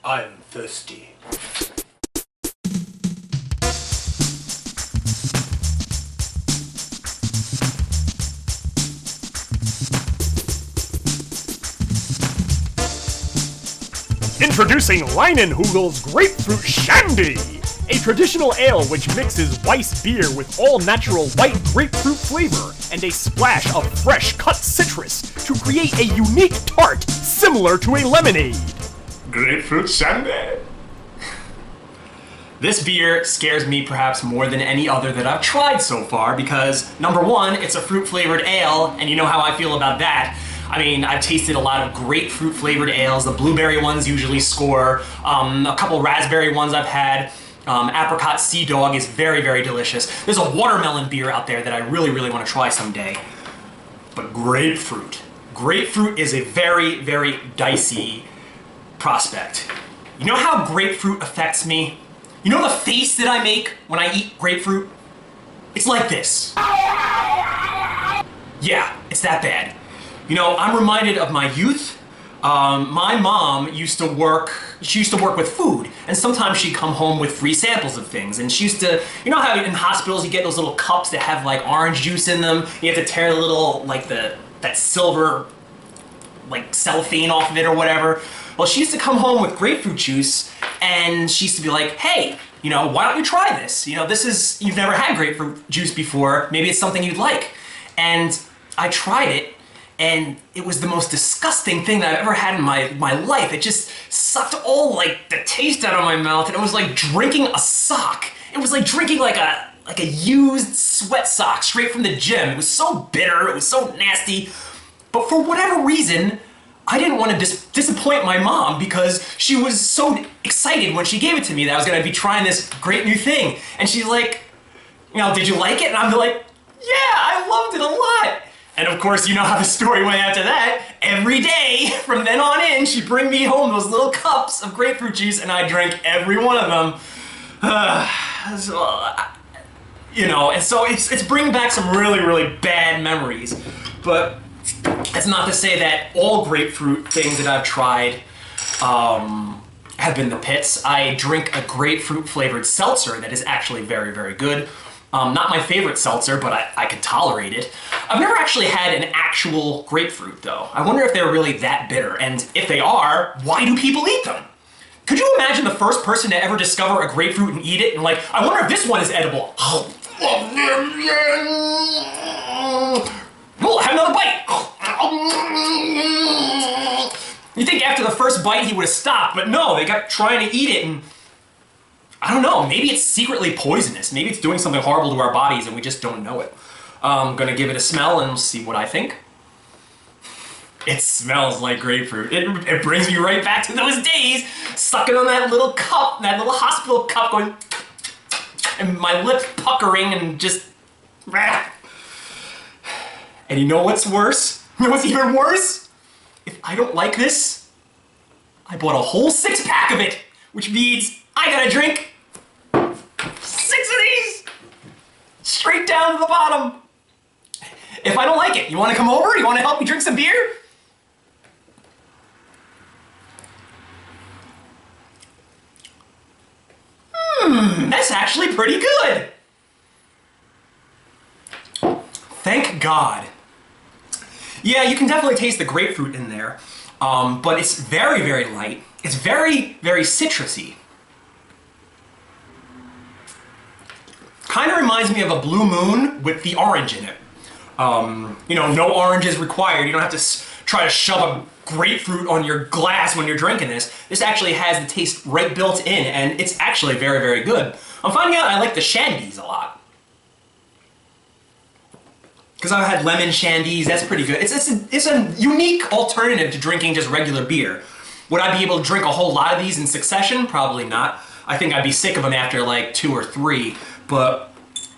I'm thirsty. Introducing LEINENKUGEL'S Grapefruit Shandy! A traditional ale which mixes Weiss beer with all-natural white grapefruit flavor and a splash of fresh cut citrus to create a unique tart similar to a lemonade. Grapefruit Shandy? This beer scares me perhaps more than any other that I've tried so far because, number one, it's a fruit-flavored ale, and you know how I feel about that. I mean, I've tasted a lot of grapefruit-flavored ales. The blueberry ones usually score. A couple raspberry ones I've had. Apricot Sea Dog is very, very delicious. There's a watermelon beer out there that I really, really want to try someday. But grapefruit. Grapefruit is a very, very dicey prospect. You know how grapefruit affects me? You know the face that I make when I eat grapefruit? It's like this. Yeah, it's that bad. You know, I'm reminded of my youth. My mom used to work with food, and sometimes she'd come home with free samples of things, and she used to, you know how in hospitals you get those little cups that have like orange juice in them, you have to tear the little, like that silver, like cellophane off of it or whatever. Well, she used to come home with grapefruit juice, and she used to be like, hey, you know, why don't you try this? You know, you've never had grapefruit juice before, maybe it's something you'd like. And I tried it, and it was the most disgusting thing that I've ever had in my life. It just sucked all like the taste out of my mouth, and it was like drinking a sock. It was like drinking like a used sweat sock straight from the gym. It was so bitter, it was so nasty. But for whatever reason, I didn't want to disappoint my mom because she was so excited when she gave it to me that I was gonna be trying this great new thing. And she's like, you know, did you like it? And I'm like, yeah, I loved it a lot. And of course, you know how the story went after that. Every day, from then on in, she'd bring me home those little cups of grapefruit juice, and I drank every one of them. You know, and so it's bringing back some really, really bad memories. But that's not to say that all grapefruit things that I've tried have been the pits. I drink a grapefruit-flavored seltzer that is actually very, very good. Not my favorite seltzer, but I could tolerate it. I've never actually had an actual grapefruit, though. I wonder if they're really that bitter, and if they are, why do people eat them? Could you imagine the first person to ever discover a grapefruit and eat it, and like, I wonder if this one is edible. Oh, have another bite. You think after the first bite he would have stopped, but no, they kept trying to eat it, and I don't know, maybe it's secretly poisonous. Maybe it's doing something horrible to our bodies and we just don't know it. I'm gonna give it a smell and see what I think. It smells like grapefruit. It brings me right back to those days, sucking on that little cup, that little hospital cup going, and my lips puckering and just, and you know what's worse? You know what's even worse? If I don't like this, I bought a whole 6-pack of it, which means I gotta drink 6 of these straight down to the bottom. If I don't like it, you wanna come over? You wanna help me drink some beer? That's actually pretty good. Thank God. Yeah, you can definitely taste the grapefruit in there, but it's very, very light. It's very, very citrusy. Kind of reminds me of a Blue Moon with the orange in it. You know, no orange is required. You don't have to try to shove a grapefruit on your glass when you're drinking this. This actually has the taste right built in, and it's actually very, very good. I'm finding out I like the shandies a lot. Because I've had lemon shandies, that's pretty good. It's a unique alternative to drinking just regular beer. Would I be able to drink a whole lot of these in succession? Probably not. I think I'd be sick of them after like 2 or 3. But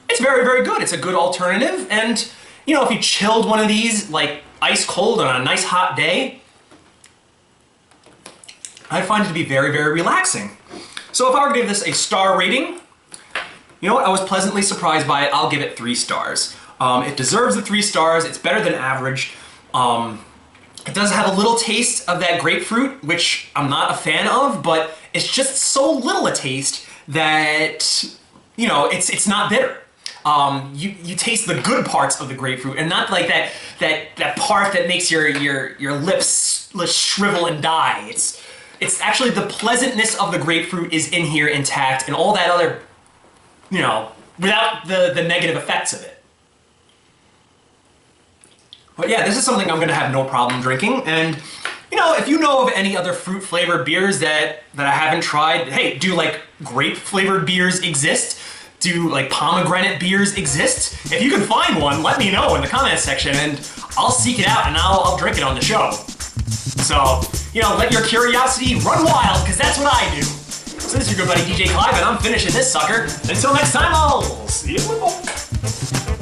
it's very, very good. It's a good alternative. And, you know, if you chilled one of these, like ice cold on a nice hot day, I find it to be very, very relaxing. So if I were to give this a star rating, you know what? I was pleasantly surprised by it. I'll give it 3 stars. It deserves the 3 stars. It's better than average. It does have a little taste of that grapefruit, which I'm not a fan of, but it's just so little a taste that, you know, it's not bitter. You taste the good parts of the grapefruit, and not like that part that makes your lips shrivel and die. It's actually the pleasantness of the grapefruit is in here intact, and all that other, you know, without the negative effects of it. But yeah, this is something I'm gonna have no problem drinking, and you know, if you know of any other fruit flavored beers that I haven't tried, hey, do like grape flavored beers exist? Do like pomegranate beers exist? If you can find one, let me know in the comments section, and I'll seek it out and I'll drink it on the show. So, you know, let your curiosity run wild, because that's what I do. So this is your good buddy Djclyve, and I'm finishing this sucker. Until next time, I'll see you in the